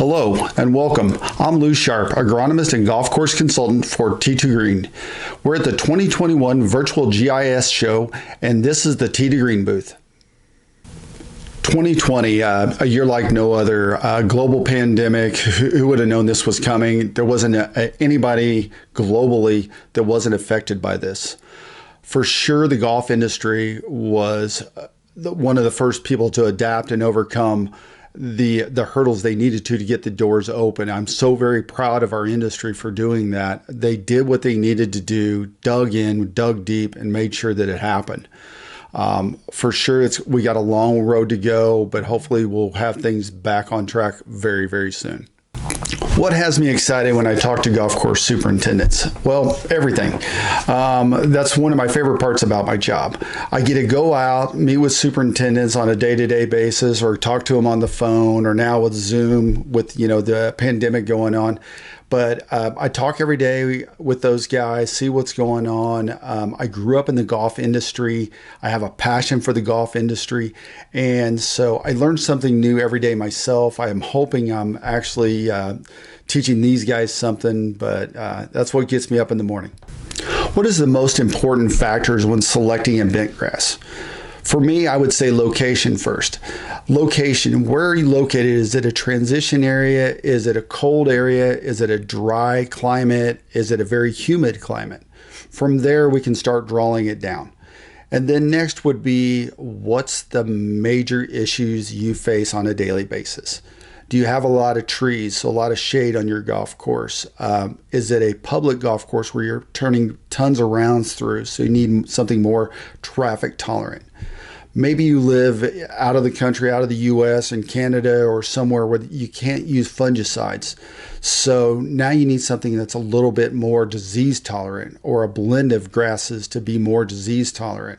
Hello and welcome. I'm Lew Sharp, agronomist and golf course consultant for Tee-2-Green. We're at the 2021 Virtual GIS Show, and this is the Tee-2-Green booth. 2020, a year like no other, global pandemic. Who would have known this was coming? There wasn't anybody globally that wasn't affected by this. For sure, the golf industry was one of the first people to adapt and overcome the hurdles they needed to get the doors open. I'm so very proud of our industry for doing that. They did what they needed to do, dug in, dug deep, and made sure that it happened. For sure, we got a long road to go, but hopefully we'll have things back on track very, very soon. What has me excited when I talk to golf course superintendents? Well, everything. That's one of my favorite parts about my job. I get to go out, meet with superintendents on a day-to-day basis, or talk to them on the phone, or now with Zoom with the pandemic going on. But I talk every day with those guys, see what's going on. I grew up in the golf industry. I have a passion for the golf industry. And so I learn something new every day myself. I am hoping I'm actually teaching these guys something, but that's what gets me up in the morning. What is the most important factors when selecting a bentgrass? For me, I would say location first. Location, where are you located? Is it a transition area? Is it a cold area? Is it a dry climate? Is it a very humid climate? From there, we can start drawing it down. And then next would be, what's the major issues you face on a daily basis? Do you have a lot of trees, so a lot of shade on your golf course? Is it a public golf course where you're turning tons of rounds through, so you need something more traffic tolerant? Maybe you live out of the country, out of the US and Canada, or somewhere where you can't use fungicides. So now you need something that's a little bit more disease tolerant, or a blend of grasses to be more disease tolerant.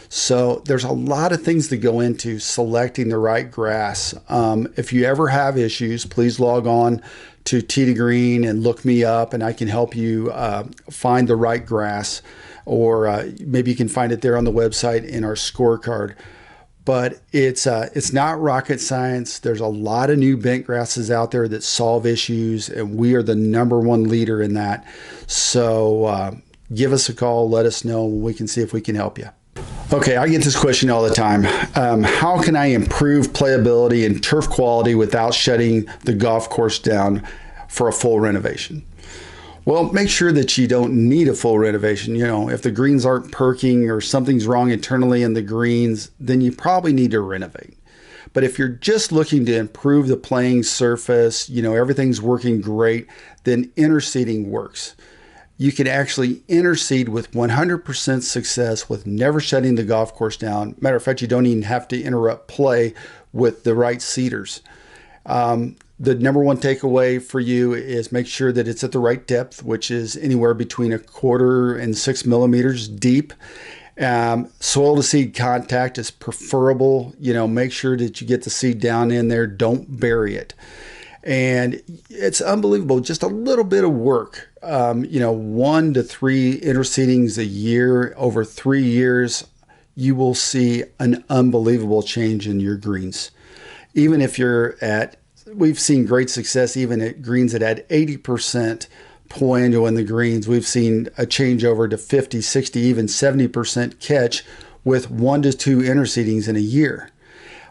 So there's a lot of things that go into selecting the right grass. If you ever have issues, please log on to Tee-2-Green and look me up, and I can help you find the right grass. Or maybe you can find it there on the website in our scorecard. But it's not rocket science. There's a lot of new bent grasses out there that solve issues, and we are the #1 leader in that. So give us a call, let us know, we can see if we can help you. Okay, I get this question all the time. How can I improve playability and turf quality without shutting the golf course down for a full renovation? Well, make sure that you don't need a full renovation. If the greens aren't perking or something's wrong internally in the greens, then you probably need to renovate. But if you're just looking to improve the playing surface, everything's working great, then interseeding works. You can actually interseed with 100% success with never shutting the golf course down. Matter of fact, you don't even have to interrupt play with the right seeders. The #1 takeaway for you is make sure that it's at the right depth, which is anywhere between 1/4 and 6 millimeters deep. Soil to seed contact is preferable. Make sure that you get the seed down in there. Don't bury it. And it's unbelievable, just a little bit of work. 1 to 3 interseedings a year, over 3 years, you will see an unbelievable change in your greens. Even if we've seen great success even at greens that had 80% pull annual in the greens. We've seen a change over to 50, 60, even 70% catch with 1 to 2 interseedings in a year.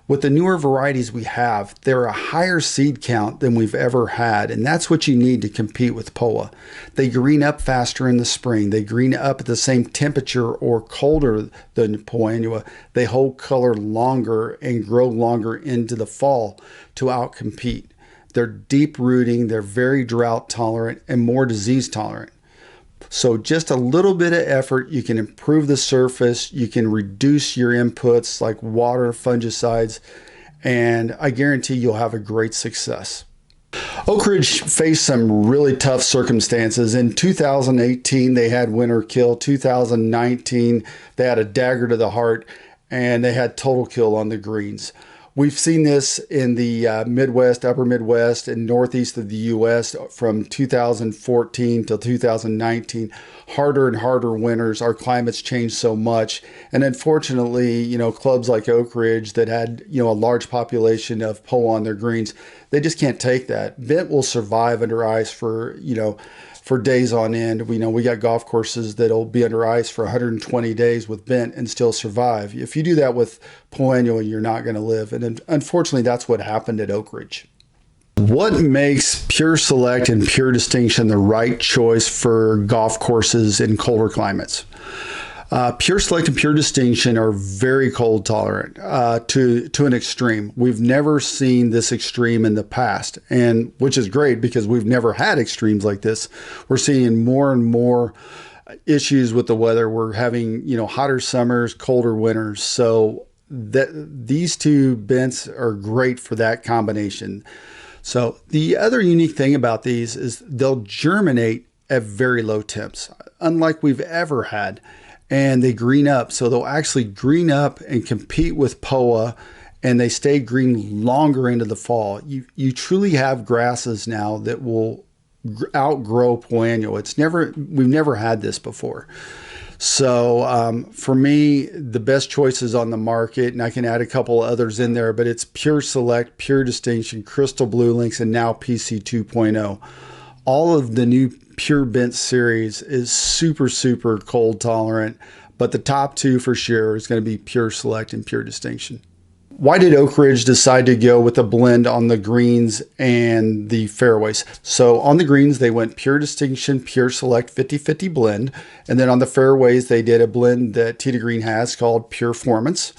With the newer varieties we have, they're a higher seed count than we've ever had, and that's what you need to compete with POA. They green up faster in the spring. They green up at the same temperature or colder than POA annua. They hold color longer and grow longer into the fall to outcompete. They're deep rooting, they're very drought tolerant, and more disease tolerant. So just a little bit of effort, you can improve the surface, you can reduce your inputs like water, fungicides, and I guarantee you'll have a great success. Oak Ridge faced some really tough circumstances. In 2018, they had winter kill. 2019, they had a dagger to the heart, and they had total kill on the greens. We've seen this in the Midwest, upper Midwest, and northeast of the U.S. from 2014 till 2019. Harder and harder winters. Our climate's changed so much. And unfortunately, clubs like Oak Ridge that had, a large population of POA on their greens, they just can't take that. Bent will survive under ice for days on end. We got golf courses that'll be under ice for 120 days with bent and still survive. If you do that with POA annual, you're not going to live. And unfortunately, that's what happened at Oak Ridge. What makes Pure Select and Pure Distinction the right choice for golf courses in colder climates? Pure Select and Pure Distinction are very cold tolerant to an extreme. We've never seen this extreme in the past, and which is great because we've never had extremes like this. We're seeing more and more issues with the weather. We're having hotter summers, colder winters. So these two bents are great for that combination. So the other unique thing about these is they'll germinate at very low temps, unlike we've ever had. And they green up. So they'll actually green up and compete with POA, and they stay green longer into the fall. You truly have grasses now that will outgrow POA annual. We've never had this before. So for me, the best choices on the market, and I can add a couple others in there, but it's Pure Select, Pure Distinction, Crystal Blue Links, and now PC 2.0. All of the new Pure Bent series is super, super cold tolerant, but the top two for sure is going to be Pure Select and Pure Distinction. Why did Oak Ridge decide to go with a blend on the greens and the fairways? So on the greens, they went Pure Distinction, Pure Select 50-50 blend. And then on the fairways, they did a blend that Tee-2-Green has called Pure Formance.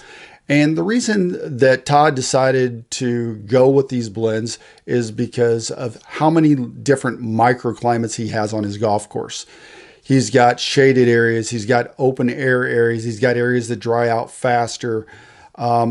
And the reason that Todd decided to go with these blends is because of how many different microclimates he has on his golf course. He's got shaded areas, he's got open air areas, he's got areas that dry out faster.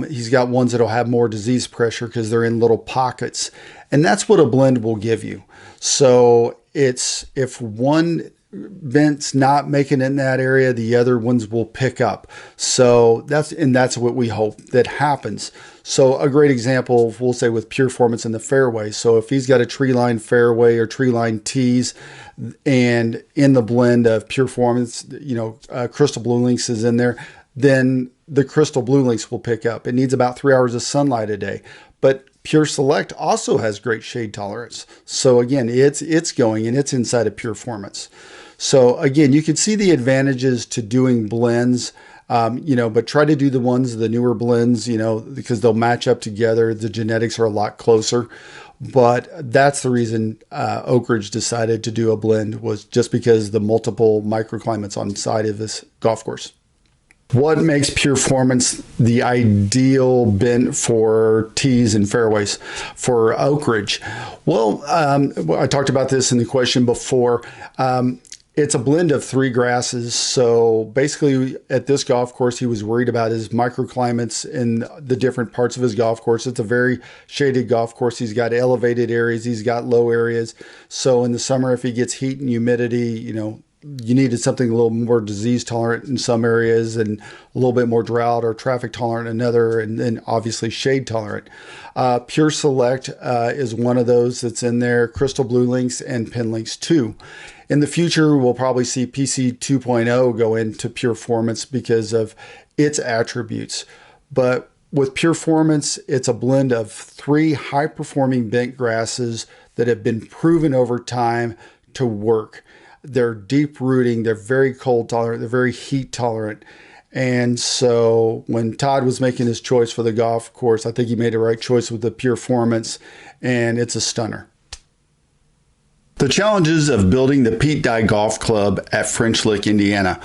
He's got ones that'll have more disease pressure because they're in little pockets. And that's what a blend will give you. So it's if one bent's not making it in that area, the other ones will pick up. So that's what we hope that happens. So a great example, we'll say with Pure Formance in the fairway. So if he's got a tree line fairway or tree line tees, and in the blend of Pure Formance, Crystal Blue Links is in there, then the Crystal Blue Links will pick up. It needs about 3 hours of sunlight a day. But Pure Select also has great shade tolerance. So again, it's going and it's inside of Pure Formance. So again, you can see the advantages to doing blends, but try to do the newer blends, because they'll match up together. The genetics are a lot closer. But that's the reason Oak Ridge decided to do a blend, was just because the multiple microclimates on the side of this golf course. What makes Pure Formance the ideal bent for tees and fairways for Oak Ridge? Well, I talked about this in the question before. It's a blend of 3 grasses. So basically at this golf course, he was worried about his microclimates in the different parts of his golf course. It's a very shaded golf course. He's got elevated areas. He's got low areas. So in the summer, if he gets heat and humidity, you needed something a little more disease tolerant in some areas and a little bit more drought or traffic tolerant in another, and then obviously shade tolerant. Pure Select is one of those that's in there, Crystal Blue Links and Pin Links 2. In the future, we'll probably see PC 2.0 go into Pure Formance because of its attributes. But with Pure Formance, it's a blend of 3 high-performing bent grasses that have been proven over time to work. They're deep rooting, they're very cold tolerant, they're very heat tolerant. And so when Todd was making his choice for the golf course, I think he made the right choice with the Pure Formance, and it's a stunner. The challenges of building the Pete Dye Golf Club at French Lick, Indiana.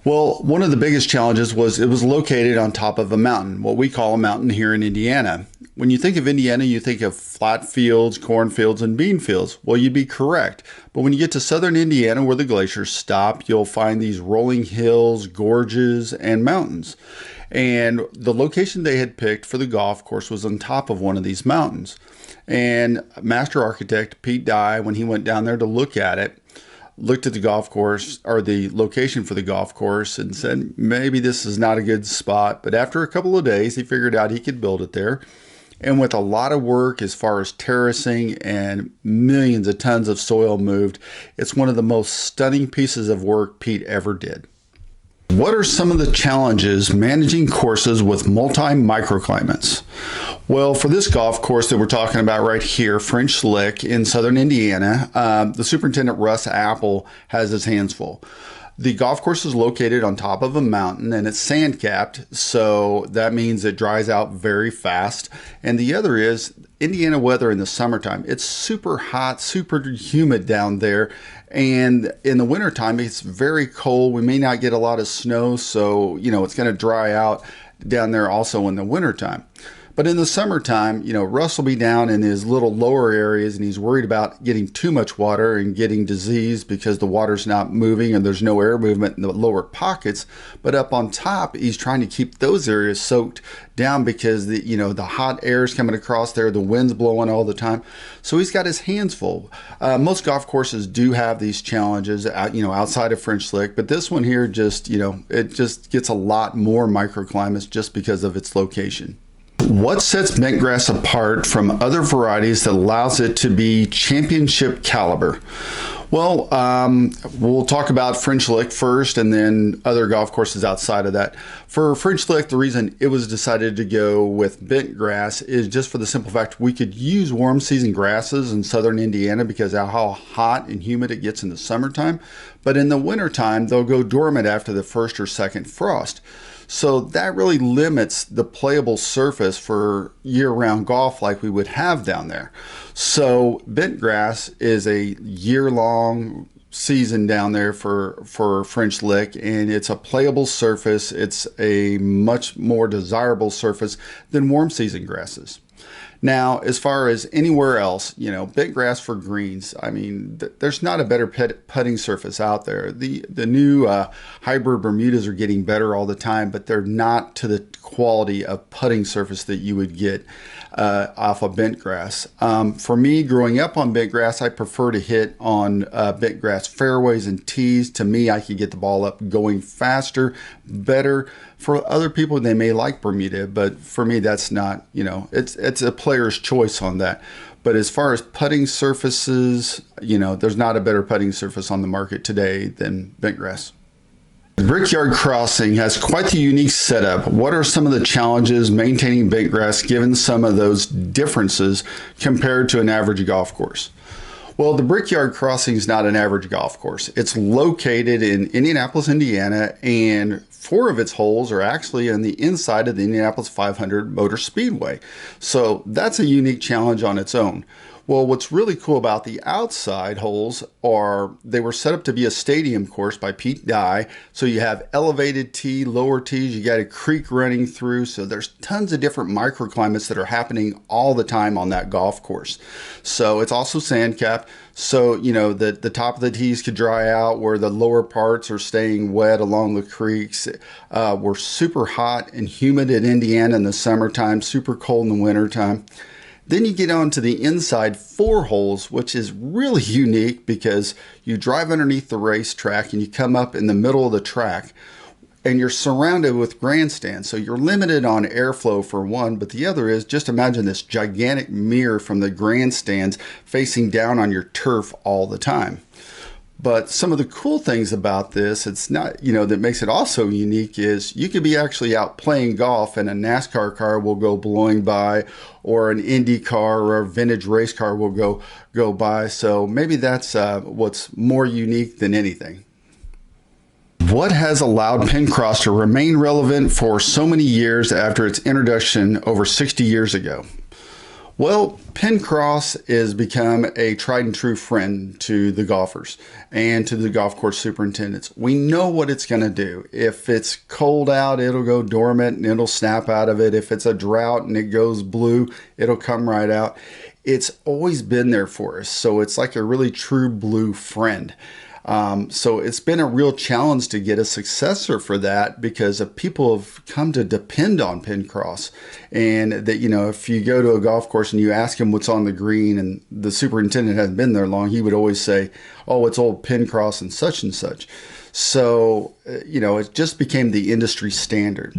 Well, one of the biggest challenges was it was located on top of a mountain, what we call a mountain here in Indiana. When you think of Indiana, you think of flat fields, cornfields, and bean fields. Well, you'd be correct. But when you get to southern Indiana, where the glaciers stop, you'll find these rolling hills, gorges, and mountains. And the location they had picked for the golf course was on top of one of these mountains. And master architect Pete Dye, when he went down there to look at it, looked at the golf course or the location for the golf course and said, maybe this is not a good spot. But after a couple of days, he figured out he could build it there. And with a lot of work as far as terracing and millions of tons of soil moved, it's one of the most stunning pieces of work Pete ever did. What are some of the challenges managing courses with multi-microclimates? Well, for this golf course that we're talking about right here, French Lick in southern Indiana, the superintendent, Russ Apple, has his hands full. The golf course is located on top of a mountain and it's sand capped, so that means it dries out very fast. And the other is Indiana weather in the summertime. It's super hot, super humid down there. And in the wintertime, it's very cold. We may not get a lot of snow, so, it's going to dry out down there also in the wintertime. But in the summertime, Russ will be down in his little lower areas and he's worried about getting too much water and getting disease because the water's not moving and there's no air movement in the lower pockets. But up on top, he's trying to keep those areas soaked down because the hot air is coming across there, the wind's blowing all the time. So he's got his hands full. Most golf courses do have these challenges, outside of French Lick, but this one here it just gets a lot more microclimates just because of its location. What sets Bentgrass apart from other varieties that allows it to be championship caliber? Well, we'll talk about French Lick first and then other golf courses outside of that. For French Lick, the reason it was decided to go with Bentgrass is just for the simple fact we could use warm season grasses in southern Indiana because of how hot and humid it gets in the summertime. But in the wintertime, they'll go dormant after the first or second frost. So that really limits the playable surface for year-round golf like we would have down there. So Bentgrass is a year-long season down there for French Lick, and it's a playable surface. It's a much more desirable surface than warm season grasses. Now, as far as anywhere else, Bentgrass for greens, there's not a better putting surface out there. The new hybrid Bermudas are getting better all the time, but they're not to the quality of putting surface that you would get off of Bentgrass. For me, growing up on Bentgrass, I prefer to hit on Bentgrass fairways and tees. To me, I could get the ball up going faster, better. For other people, they may like Bermuda, but for me, that's not, it's a player's choice on that. But as far as putting surfaces, there's not a better putting surface on the market today than Bentgrass. The Brickyard Crossing has quite the unique setup. What are some of the challenges maintaining Bentgrass given some of those differences compared to an average golf course? Well, the Brickyard Crossing is not an average golf course. It's located in Indianapolis, Indiana, and 4 of its holes are actually on the inside of the Indianapolis 500 Motor Speedway. So that's a unique challenge on its own. Well, what's really cool about the outside holes are they were set up to be a stadium course by Pete Dye. So you have elevated tee, lower tees, you got a creek running through. So there's tons of different microclimates that are happening all the time on that golf course. So it's also sand capped. So, the top of the tees could dry out where the lower parts are staying wet along the creeks. We're super hot and humid in Indiana in the summertime, super cold in the wintertime. Then you get on to the inside 4 holes, which is really unique because you drive underneath the racetrack and you come up in the middle of the track and you're surrounded with grandstands. So you're limited on airflow for one, but the other is just imagine this gigantic mirror from the grandstands facing down on your turf all the time. But some of the cool things about this, it's not, that makes it also unique is you could be actually out playing golf and a NASCAR car will go blowing by or an Indy car or a vintage race car will go by. So maybe that's what's more unique than anything. What has allowed Pincross to remain relevant for so many years after its introduction over 60 years ago? Well, Pincross has become a tried and true friend to the golfers and to the golf course superintendents. We know what it's going to do. If it's cold out, it'll go dormant and it'll snap out of it. If it's a drought and it goes blue, it'll come right out. It's always been there for us. So it's like a really true blue friend. So it's been a real challenge to get a successor for that because people have come to depend on Pincross. And that, if you go to a golf course and you ask him what's on the green and the superintendent hasn't been there long, he would always say, oh, it's old Pincross and such and such. So, it just became the industry standard.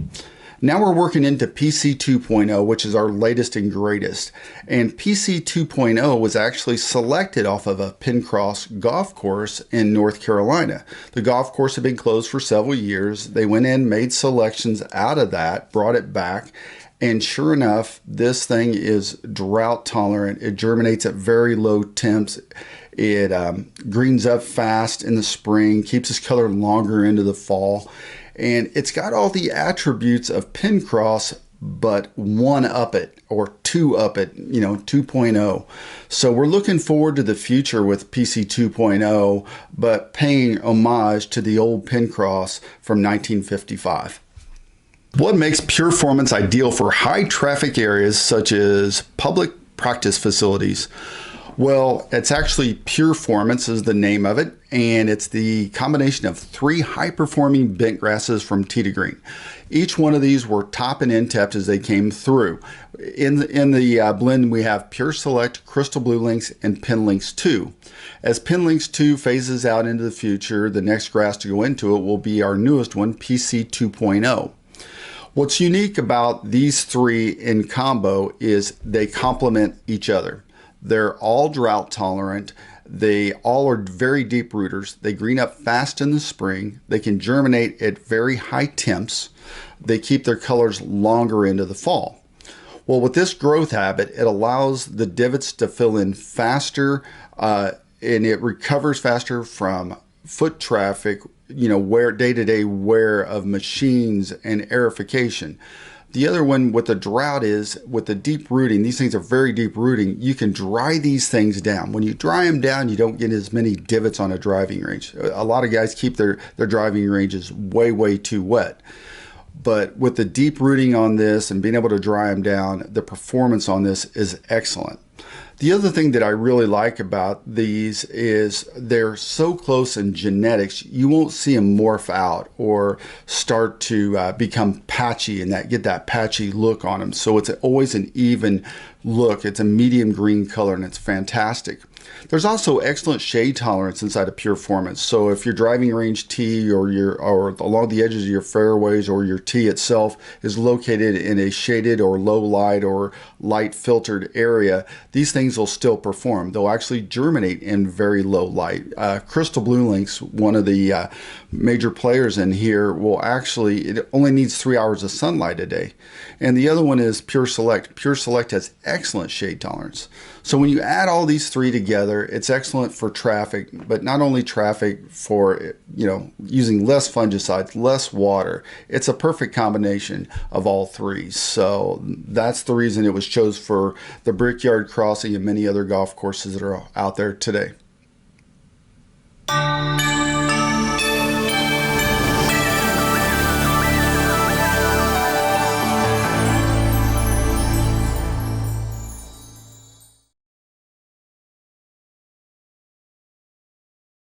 Now we're working into PC 2.0, which is our latest and greatest. And PC 2.0 was actually selected off of a Bentgrass golf course in North Carolina. The golf course had been closed for several years. They went in, made selections out of that, brought it back, and sure enough, this thing is drought tolerant. It germinates at very low temps. It greens up fast in the spring, keeps its color longer into the fall. And it's got all the attributes of Bentgrass, but one up it or two up it, 2.0. So we're looking forward to the future with PC 2.0, but paying homage to the old Bentgrass from 1955. What makes Pureformance ideal for high traffic areas such as public practice facilities? Well, it's actually Pureformance is the name of it, and it's the combination of 3 high-performing bent grasses from Tee-2-Green. Each one of these were top and end tapped as they came through. In the blend, we have Pure Select, Crystal Blue Links, and Pin Links 2. As Pin Links 2 phases out into the future, the next grass to go into it will be our newest one, PC 2.0. What's unique about these 3 in combo is they complement each other. They're all drought tolerant. They all are very deep rooters. They green up fast in the spring. They can germinate at very high temps. They keep their colors longer into the fall. Well, with this growth habit, it allows the divots to fill in faster and it recovers faster from foot traffic, wear day-to-day wear of machines and aerification. The other one with the drought is with the deep rooting. These things are very deep rooting. You can dry these things down. When you dry them down, you don't get as many divots on a driving range. A lot of guys keep their driving ranges way too wet. But with the deep rooting on this and being able to dry them down, the performance on this is excellent. The other thing that I really like about these is they're so close in genetics, you won't see them morph out or start to become patchy and get that patchy look on them. So it's always an even look. It's a medium green color and it's fantastic. There's also excellent shade tolerance inside of Pureformance. So if your driving range tee or along the edges of your fairways or your tee itself is located in a shaded or low light or light filtered area, these things will still perform. They'll actually germinate in very low light. Crystal Blue Links, one of the major players in here, it only needs 3 hours of sunlight a day. And the other one is Pure Select. Pure Select has excellent shade tolerance. So when you add all these 3 together, it's excellent for traffic, but not only traffic for, using less fungicides, less water. It's a perfect combination of all 3. So that's the reason it was chosen for the Brickyard Crossing and many other golf courses that are out there today.